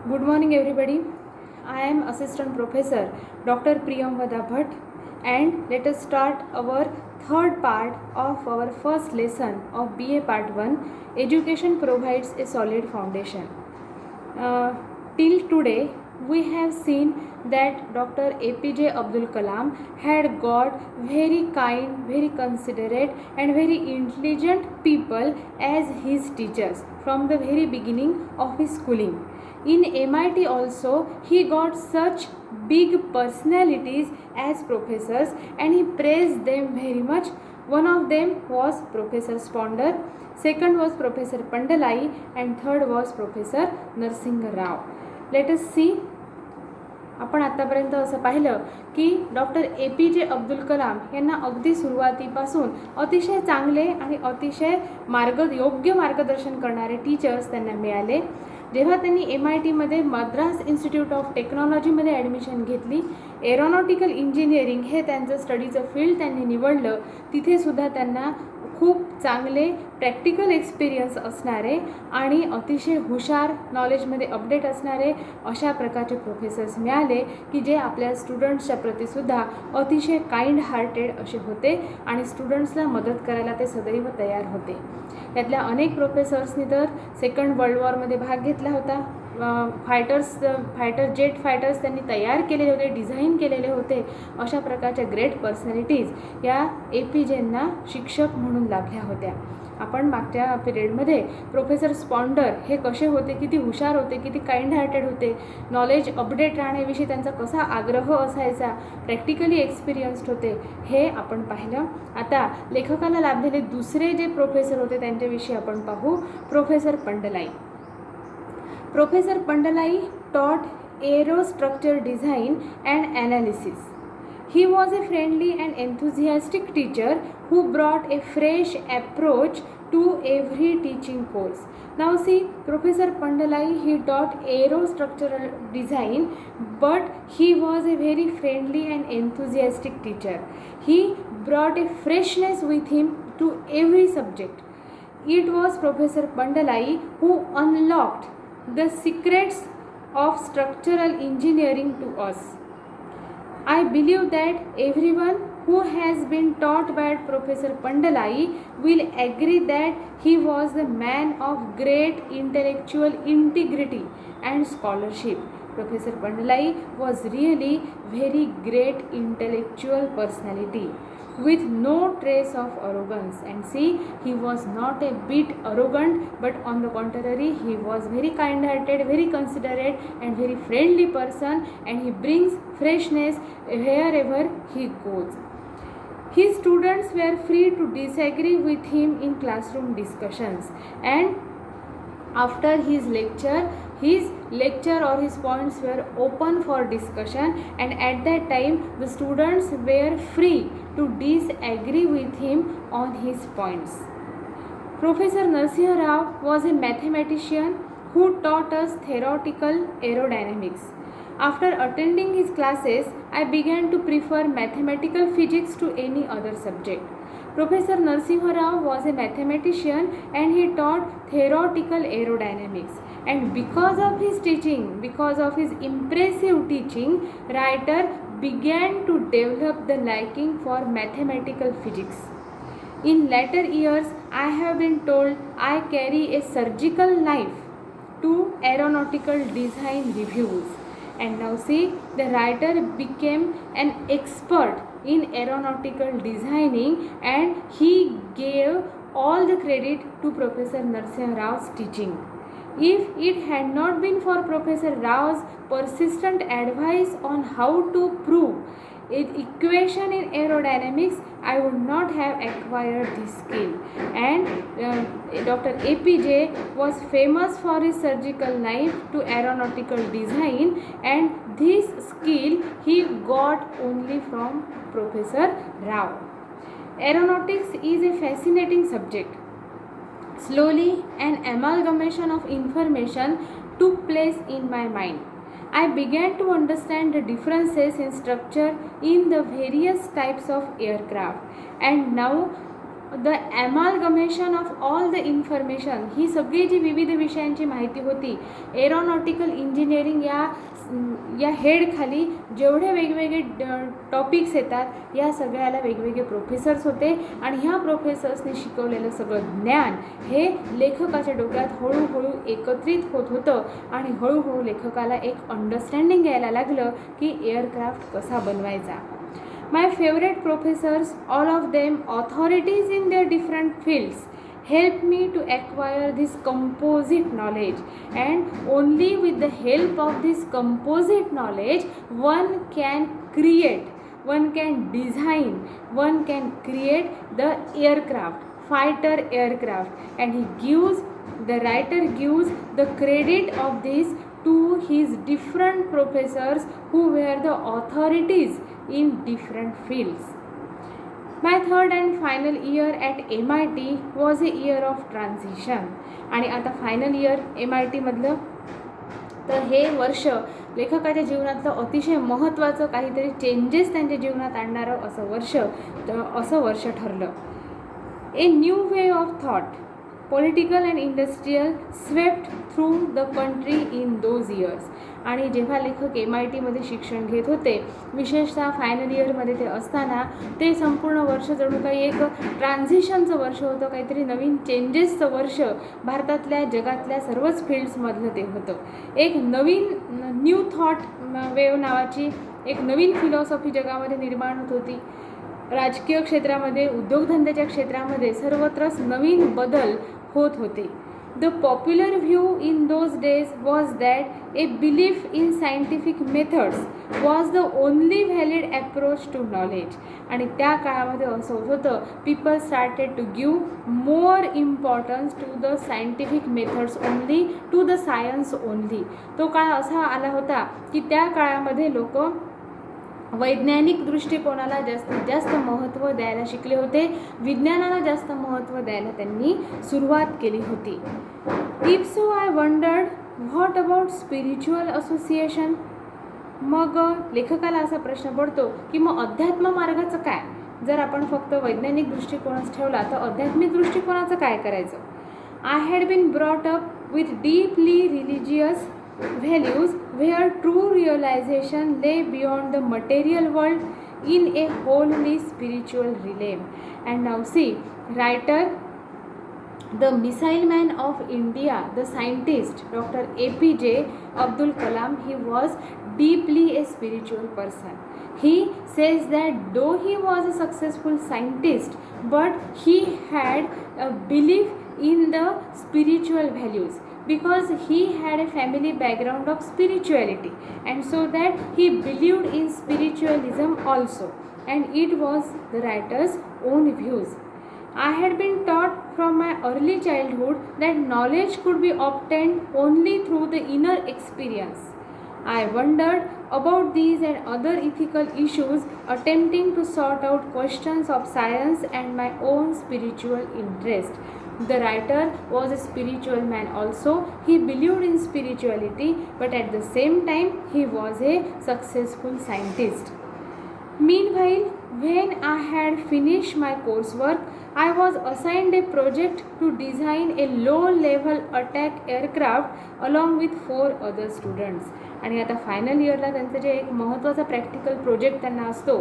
Good morning everybody. I am Assistant Professor Dr. Priyamvada Bhatt, and let us start our third part of our first lesson of BA Part 1. Education provides a solid foundation. Till today we have seen that Dr. APJ Abdul Kalam had got very kind, very considerate and very intelligent people as his teachers from the very beginning of his schooling. In MIT also he got such big personalities as professors and he praised them very much. One of them was Professor Sponder, second was Professor Pandalai, and third was Professor Narsingh Rao. Let us see. आपण आतापर्यंत असं पाहिलं की doctor APJ Abdul Kalam यांना अगदी सुरुवातीपासून अतिशय चांगले आणि अतिशय योग्य मार्गदर्शन करणारे टीचर्स त्यांना मिळाले. जेव्हा त्यांनी MITमध्ये मद्रास इन्स्टिट्यूट ऑफ टेक्नॉलॉजीमध्ये ॲडमिशन घेतली, एरोनॉटिकल इंजिनिअरिंग हे त्यांचं स्टडीचं फील्ड त्यांनी निवडलं. तिथेसुद्धा त्यांना खूप चांगले प्रॅक्टिकल एक्सपिरियन्स असणारे आणि अतिशय हुशार, नॉलेजमध्ये अपडेट असणारे अशा प्रकारचे प्रोफेसर्स मिळाले की जे आपल्या स्टुडंट्सच्या प्रतीसुद्धा अतिशय काइंड हार्टेड असे होते आणि स्टुडंट्सला मदत करायला ते सदैव तयार होते. यातल्या अनेक प्रोफेसर्सनी तर सेकंड वर्ल्ड वॉरमध्ये भाग घेतला होता. जेट फायटर्स त्यांनी तयार केलेले होते, डिझाईन केलेले होते. अशा प्रकारच्या ग्रेट पर्सनॅलिटीज या APJंना शिक्षक म्हणून लाभल्या होत्या. आपण मागच्या पिरियडमध्ये प्रोफेसर स्पॉन्डर हे कसे होते, किती हुशार होते, किती काइंड हार्टेड होते, नॉलेज अपडेट राहण्याविषयी त्यांचा कसा आग्रह असायचा, प्रॅक्टिकली एक्सपिरियन्स्ड होते, हे आपण पाहिलं. आता लेखकाला लाभलेले दुसरे जे प्रोफेसर होते त्यांच्याविषयी आपण पाहू. Professor पंडलाई. Professor Pandalai taught aerostructure design and analysis. He was a friendly and enthusiastic teacher who brought a fresh approach to every teaching course. Now see, Professor Pandalai, he taught aerostructural design, but he was a very friendly and enthusiastic teacher. He brought a freshness with him to every subject. It was Professor Pandalai who unlocked the secrets of structural engineering to us. I believe that everyone who has been taught by Professor Pandalai will agree that he was the man of great intellectual integrity and scholarship. Professor Pandalai was really very great intellectual personality with no trace of arrogance. And see, he was not a bit arrogant, but on the contrary, he was very kind hearted, very considerate and very friendly person, and he brings freshness wherever he goes. His students were free to disagree with him in classroom discussions, and after his lecture or his points were open for discussion, and at that time the students were free to disagree with him on his points. Professor Narsingh Rao was a mathematician who taught us theoretical aerodynamics. After attending his classes, I began to prefer mathematical physics to any other subject. Professor Narsingh Rao was a mathematician and he taught theoretical aerodynamics. And because of his teaching, because of his impressive teaching, writer began to develop the liking for mathematical physics. In later years, I have been told I carry a surgical knife to aeronautical design reviews. And now see, the writer became an expert in aeronautical designing, and he gave all the credit to Professor Narsingh Rao's teaching. If it had not been for Professor Rao's persistent advice on how to prove an equation in aerodynamics, I would not have acquired this skill. And Dr. APJ was famous for his surgical knife to aeronautical design, and this skill he got only from Professor Rao. Aeronautics is a fascinating subject. Slowly, an amalgamation of information took place in my mind. I began to understand the differences in structure in the various types of aircraft, and now the amalgamation of all the information, ही सगळी जी विविध विषयांची माहिती होती, aeronautical engineering या हेडखाली जेवढे वेगवेगळे टॉपिक्स येतात या सगळ्याला वेगवेगळे प्रोफेसर्स होते आणि ह्या प्रोफेसर्सने शिकवलेलं सगळं ज्ञान हे लेखकाच्या डोक्यात हळूहळू एकत्रित होत होतं आणि हळूहळू लेखकाला एक अंडरस्टँडिंग यायला लागलं की एअरक्राफ्ट कसा बनवायचा. My favorite professors, all of them authorities in their different fields, helped me to acquire this composite knowledge, and only with the help of this composite knowledge one can create, one can design, one can create the aircraft, fighter aircraft, and the writer gives the credit of this to his different professors who were the authorities in different fields. My third and final year at MIT was a year of transition. आणि आता final year MIT मधलं, तर हे वर्ष लेखकाच्या जीवनातलं अतिशय महत्त्वाचं काहीतरी चेंजेस त्यांच्या जीवनात आणणारं असं वर्ष ठरलं. A new way of thought, political and industrial swept through the country in those years. आणि जेव्हा लेखक MITमध्ये शिक्षण घेत होते, विशेषतः फायनल इयरमध्ये ते असताना, ते संपूर्ण वर्ष जणू काही एक ट्रान्झिशनचं वर्ष होतं, काहीतरी नवीन चेंजेसचं वर्ष भारतातल्या जगातल्या सर्वच फील्ड्समधलं ते होतं. एक नवीन न्यू थॉट वेव नावाची एक नवीन फिलॉसॉफी जगामध्ये निर्माण होत होती. राजकीय क्षेत्रामध्ये, उद्योगधंद्याच्या क्षेत्रामध्ये सर्वत्रच नवीन बदल होत होते. The popular view in those days was that a belief in scientific methods was the only valid approach to knowledge. आणि त्या काळामध्ये असं होत होतं, people started to give more importance to the scientific methods only, to the science only. तो काळ असा आला होता की त्या काळामध्ये लोक वैज्ञानिक दृष्टिकोनाला जास्तीत जास्त महत्त्व द्यायला शिकले होते, विज्ञानाला जास्त महत्त्व द्यायला त्यांनी सुरुवात केली होती. If so I wondered what about spiritual association. मग लेखकाला असा प्रश्न पडतो की मग अध्यात्म मार्गाचं काय? जर आपण फक्त वैज्ञानिक दृष्टिकोनच ठेवला तर आध्यात्मिक दृष्टिकोनाचं काय करायचं? I had been brought up with deeply religious values where true realization lay beyond the material world in a wholly spiritual realm. And now see, writer, the missile man of India, the scientist Dr. APJ Abdul Kalam, he was deeply a spiritual person. He says that though he was a successful scientist, but he had a belief in the spiritual values, because he had a family background of spirituality, and so that he believed in spiritualism also, and it was the writer's own views. I had been taught from my early childhood that knowledge could be obtained only through the inner experience. I wondered about these and other ethical issues, attempting to sort out questions of science and my own spiritual interest. The writer was a spiritual man also. He believed in spirituality, but at the same time he was a successful scientist. Meanwhile, when I had finished my coursework, I was assigned a project to design a low-level attack aircraft along with 4 other students. आणि आता final इयरला त्यांचं जे एक महत्त्वाचा practical project त्यांना असतो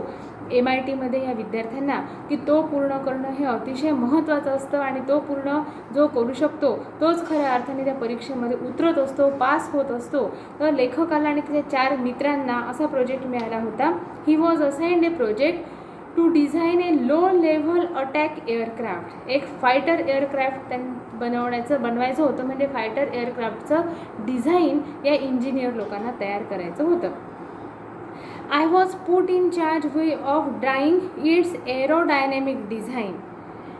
MITमध्ये या विद्यार्थ्यांना, की तो पूर्ण करणं हे अतिशय महत्त्वाचं असतं आणि तो पूर्ण जो करू शकतो तोच खऱ्या अर्थाने त्या परीक्षेमध्ये उतरत असतो, पास होत असतो. तर लेखकाला आणि त्याच्या 4 मित्रांना असा प्रोजेक्ट मिळाला होता. He was assigned a project to design a low level attack aircraft. एक फायटर एअरक्राफ्ट बनवायचं होतं, म्हणजे फायटर एअरक्राफ्टचं डिझाईन या इंजिनियर लोकांना तयार करायचं होतं. I was put in charge of drawing its aerodynamic design,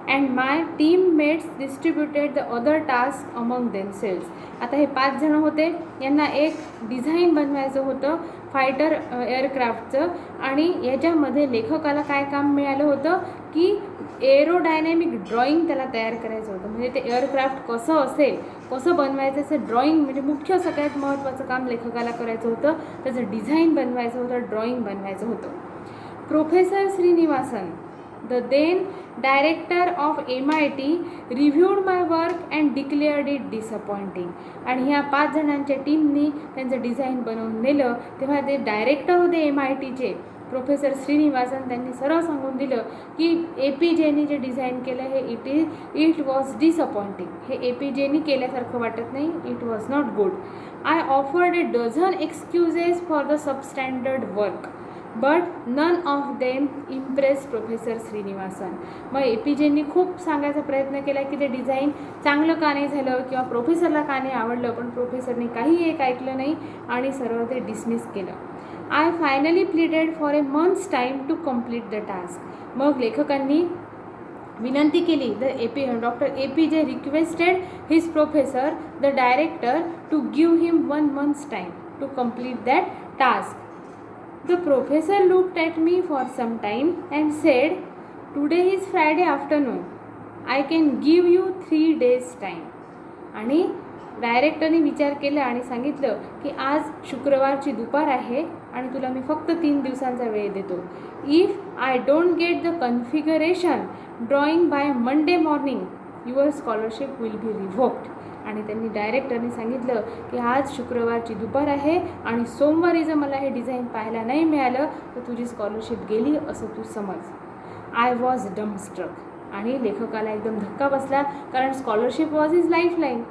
and my teammates distributed the other tasks among themselves. आता हे 5 जण होते, यांना एक डिझाईन बनवायचं होतं फायटर एअरक्राफ्टचं, आणि याच्यामध्ये लेखकाला काय काम मिळालं होतं की एरोडायनॅमिक ड्रॉइंग त्याला तयार करायचं होतं. म्हणजे ते एअरक्राफ्ट कसं असेल, कसं बनवायचं असं ड्रॉइंग, म्हणजे मुख्य सगळ्यात महत्त्वाचं काम लेखकाला करायचं होतं. त्याचं डिझाईन बनवायचं होतं, ड्रॉइंग बनवायचं होतं. Professor Srinivasan, The then director of MIT reviewed my work and declared it disappointing. आणि ह्या 5 जणांच्या टीमनी त्यांचं डिझाईन बनवून नेलं तेव्हा ते डायरेक्टर होते MITचे प्रोफेसर श्रीनिवासन. त्यांनी सरळ सांगून दिलं की APJनी जे डिझाईन केलं हे इट वॉज डिसअपॉइंटिंग. हे APJनी केल्यासारखं वाटत नाही. It was not good. I offered a dozen excuses for the substandard work. But none of them impress professor Srinivasan. मग APJनी खूप सांगायचा प्रयत्न केला की ते डिझाईन चांगलं का नाही झालं किंवा प्रोफेसरला का नाही आवडलं, पण प्रोफेसरने काही एक ऐकलं नाही आणि सरळ ते डिसमिस केलं. I finally pleaded for a month's time to complete the task. मग लेखकांनी विनंती केली. Doctor APJ requested his professor the director to give him 1 month's time to complete that task. The professor looked at me for some time and said, "Today is Friday afternoon. I can give you 3 days time." आणि डायरेक्टरने विचार केला आणि सांगितलं की आज शुक्रवारची दुपार आहे आणि तुला मी फक्त 3 दिवसांचा वेळ देतो. If I don't get the configuration drawing by Monday morning your scholarship will be revoked. आणि त्यांनी डायरेक्टरने सांगितलं की आज शुक्रवारची दुपार आहे आणि सोमवारी जर मला हे डिझाईन पाहायला नाही मिळालं तर तुझी स्कॉलरशिप गेली असं तू समज. I was dumbstruck. आणि लेखकाला एकदम धक्का बसला कारण scholarship was his lifeline.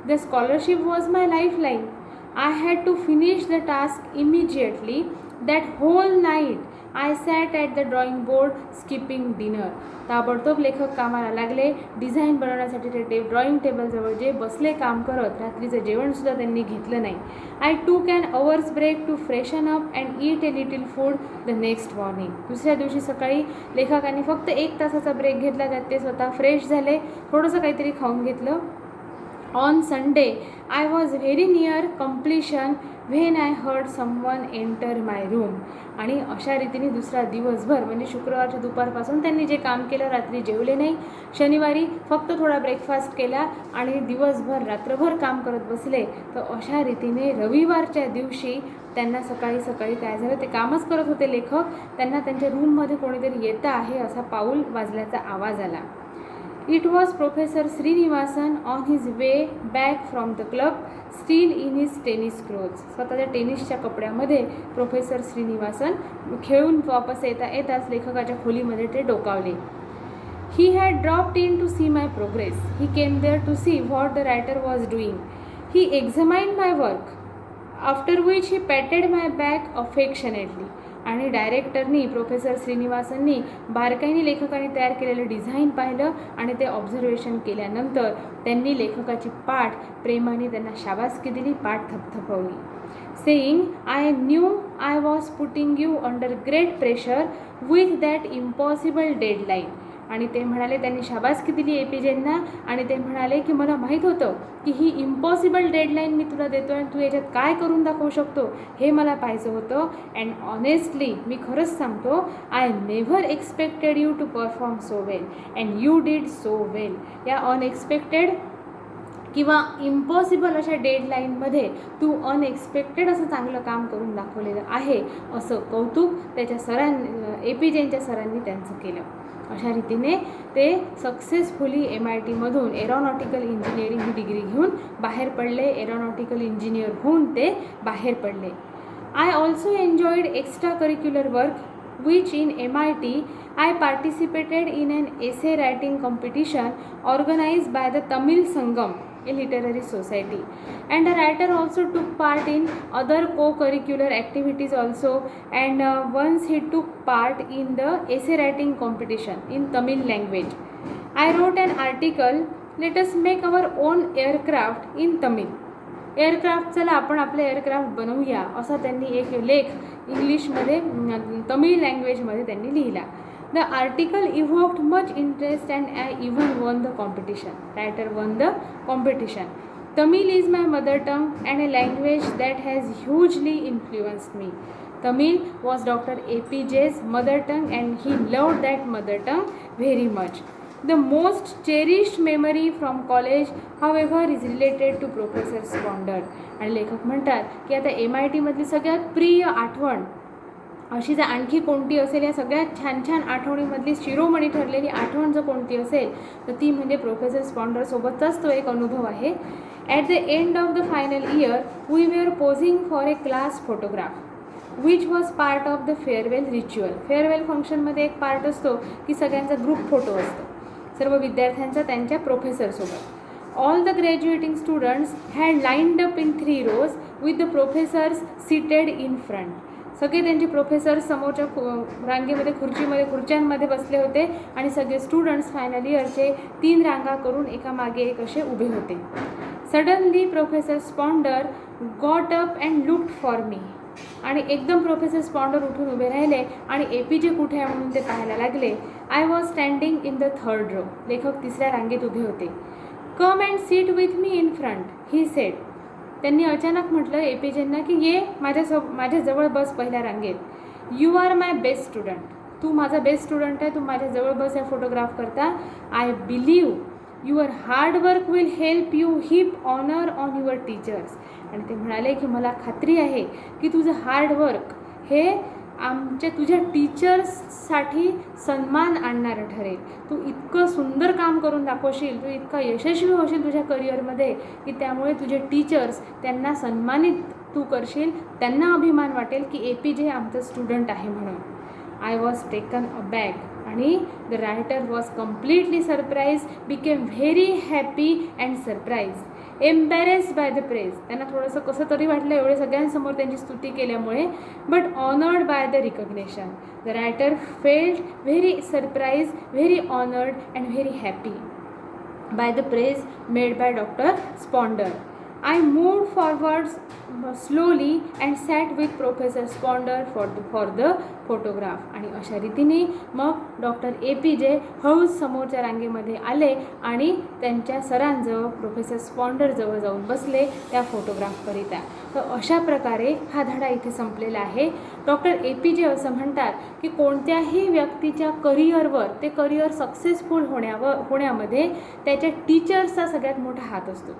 The scholarship was my lifeline. I had to finish the task immediately. That whole night I sat at the drawing board skipping dinner. ताबडतोब लेखक कामाला लागले. डिझाईन बनवण्यासाठी ते ड्रॉइंग टेबलजवळ जे बसले काम करत. रात्रीचं जेवणसुद्धा त्यांनी घेतलं नाही. I took an hour's break to freshen up and eat a little food the next morning. दुसऱ्या दिवशी सकाळी लेखकांनी फक्त 1 तासाचा ब्रेक घेतला. त्यात ते स्वतः फ्रेश झाले, थोडंसं काहीतरी खाऊन घेतलं. On Sunday, I was very near completion when I heard someone enter my room. आणि अशा रीतीने दुसरा दिवसभर म्हणजे शुक्रवारच्या दुपारपासून त्यांनी जे काम केलं, रात्री जेवले नाही, शनिवारी फक्त थोडा ब्रेकफास्ट केला आणि दिवसभर रात्रभर काम करत बसले. तर अशा रीतीने रविवारच्या दिवशी त्यांना सकाळी सकाळी काय झालं, ते कामच करत होते लेखक, त्यांना त्यांच्या रूममध्ये कोणीतरी येतं आहे असा पाऊल वाजल्याचा आवाज आला. It was Professor Srinivasan on his way back from the club, still in his tennis clothes. स्वतःच्या टेनिसच्या कपड्यामध्ये प्रोफेसर श्रीनिवासन खेळून वापस येताच लेखकाच्या खोलीमध्ये ते डोकावले. He had dropped in to see my progress. He came there to see what the writer was doing. He examined my work, after which he patted my back affectionately. आणि डायरेक्टरनी प्रोफेसर श्रीनिवासननी बारकाईने लेखकाने तयार केलेलं डिझाईन पाहिलं आणि ते observation केल्यानंतर त्यांनी लेखकाची पाठ प्रेमाने त्यांना शाबासकी दिली, पाठ थपथपवली. Saying, I knew I was putting you under great pressure with that impossible deadline. आणि ते म्हणाले, त्यांनी शाबासकी दिली APJंना आणि ते म्हणाले की मला माहीत होतं की ही इम्पॉसिबल डेडलाईन मी तुला देतो आणि तू याच्यात काय करून दाखवू शकतो हे मला पाहायचं होतं. अँड ऑनेस्टली मी खरंच सांगतो, I never expected you to perform so well and you did so well. या अनएक्सपेक्टेड किंवा इम्पॉसिबल अशा डेडलाईनमध्ये तू अनएक्सपेक्टेड असं चांगलं काम करून दाखवलेलं आहे असं कौतुक त्याच्या APJंच्या सरांनी त्यांचं केलं. अशा रीतीने ते सक्सेसफुली MITमधून एरोनॉटिकल इंजिनिअरिंग ही डिग्री घेऊन बाहेर पडले. एरोनॉटिकल इंजिनियर होऊन ते बाहेर पडले. I also enjoyed extra curricular work which in MIT I participated in an essay writing competition organized by the Tamil Sangam, a literary society, and the writer also took part in other co-curricular activities also, and once he took part in the essay writing competition in Tamil language. I wrote an article, let us make our own aircraft in Tamil. Aircraft, चला आपण आपले aircraft बनवूया असा त्यांनी एक लेख इंग्लिशमध्ये तमिळ लँग्वेजमध्ये त्यांनी लिहिला. The article evoked much interest and I even won the competition. Writer won the competition. Tamil is my mother tongue and a language that has hugely influenced me. Tamil was Dr. APJ's mother tongue and he loved that mother tongue very much. The most cherished memory from college, however, is related to Professor Sponder. आणि लेखक म्हणतात की आता MITमधली सगळ्यात प्रिय आठवण अशी जर आणखी कोणती असेल, या सगळ्यात छान छान आठवणीमधली शिरोमणी ठरलेली आठवण जर कोणती असेल तर ती म्हणजे प्रोफेसर स्पॉन्डरसोबतचाच तो एक अनुभव आहे. At the end of the final year we were posing for a class photograph which was part of the farewell ritual. Farewell फंक्शनमध्ये एक पार्ट असतो की सगळ्यांचा ग्रुप फोटो असतो, सर्व विद्यार्थ्यांचा त्यांच्या प्रोफेसरसोबत. All the graduating students had lined up in 3 rows with the professors seated in front. सगळे त्यांचे प्रोफेसर समोरच्या रांगेमध्ये खुर्च्यांमध्ये बसले होते आणि सगळे स्टुडंट्स फायनल इयरचे 3 रांगा करून एका मागे एक असे उभे होते. Suddenly professor Sponder got up and looked for me. आणि एकदम प्रोफेसर स्पॉन्डर उठून उभे राहिले आणि APJ कुठे आहे म्हणून ते पाहायला लागले. I was standing in the 3rd row. लेखक 3ऱ्या रांगेत उभे होते. Come and seat with me in front, he said. त्यांनी अचानक म्हटलं APJंना की ये माझ्याजवळ बस पहिल्या रांगेत. You are my best student. तू माझा बेस्ट स्टुडंट आहे, तू माझ्याजवळ बस या फोटोग्राफ करता. I believe your hard work will help you heap honour on your teachers. आणि ते म्हणाले की मला खात्री आहे की तुझं हार्ड वर्क हे तुझ्या टीचर्ससाठी सन्मान आणणारं ठरेल. तू इतकं सुंदर काम करून दाखवशील, तू इतका यशस्वी होशील तुझ्या करिअरमध्ये की त्यामुळे तुझे टीचर्स त्यांना सन्मानित तू करशील, त्यांना अभिमान वाटेल की APJ आमचं स्टुडंट आहे म्हणून. आय वॉज टेकन अबॅक आणि the writer was completely surprise, became very happy and surprise, embarrassed by the praise. त्यांना थोडंसं कसं तरी वाटलं एवढे सगळ्यांसमोर त्यांची स्तुती केल्यामुळे, but honoured by the recognition. The writer felt very surprise, very honoured and very happy by the praise made by doctor Sponder. I moved forward slowly and sat with Professor Sponder for the photograph. आणि अशा रीतीने मग doctor APJ हळूच समोरच्या रांगेमध्ये आले आणि त्यांच्या सरांजवळ प्रोफेसर स्पॉन्डरजवळ जाऊन बसले त्या फोटोग्राफकरिता. तर अशा प्रकारे हा धडा इथे संपलेला आहे. डॉक्टर APJ असं म्हणतात की कोणत्याही व्यक्तीच्या करिअरवर, ते करिअर सक्सेसफुल होण्यामध्ये त्याच्या टीचर्सचा सगळ्यात मोठा हात असतो.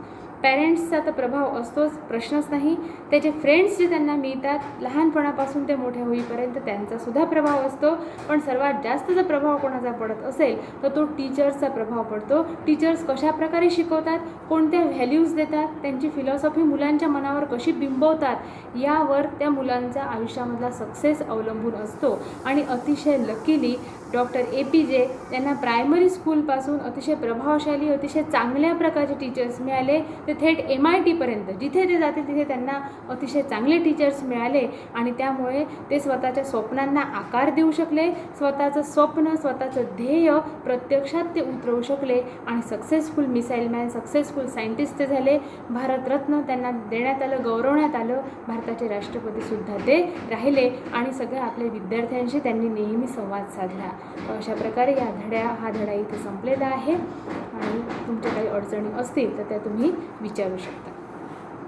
पॅरेंट्सचा तर प्रभाव असतोच, प्रश्नच नाही. त्याचे फ्रेंड्स जे त्यांना मिळतात लहानपणापासून ते मोठे होईपर्यंत त्यांचासुद्धा प्रभाव असतो. पण सर्वात जास्त जर प्रभाव कोणाचा पडत असेल तर तो टीचर्सचा प्रभाव पडतो. टीचर्स कशा प्रकारे शिकवतात, कोणत्या व्हॅल्यूज देतात, त्यांची फिलॉसॉफी मुलांच्या मनावर कशी बिंबवतात, यावर त्या मुलांचा आयुष्यामधला सक्सेस अवलंबून असतो. आणि अतिशय लकीली डॉक्टर APJ यांना प्रायमरी स्कूलपासून अतिशय प्रभावशाली, अतिशय चांगल्या प्रकारचे टीचर्स मिळाले. ते थेट MIT जिथे ते जातील तिथे त्यांना अतिशय चांगले टीचर्स मिळाले आणि त्यामुळे ते स्वतःच्या स्वप्नांना आकार देऊ शकले, स्वतःचं स्वप्न, स्वतःचं ध्येय प्रत्यक्षात ते उतरवू शकले आणि successful missile man, successful scientist ते झाले. भारतरत्न त्यांना देण्यात आलं, गौरवण्यात आलं. भारताचे राष्ट्रपतीसुद्धा ते राहिले आणि सगळ्या आपल्या विद्यार्थ्यांशी त्यांनी नेहमी संवाद साधला. अशा प्रकारे हा धडा इथे संपलेला आहे आणि तुमच्या काही अडचणी असतील तर त्या तुम्ही विचारू शकता.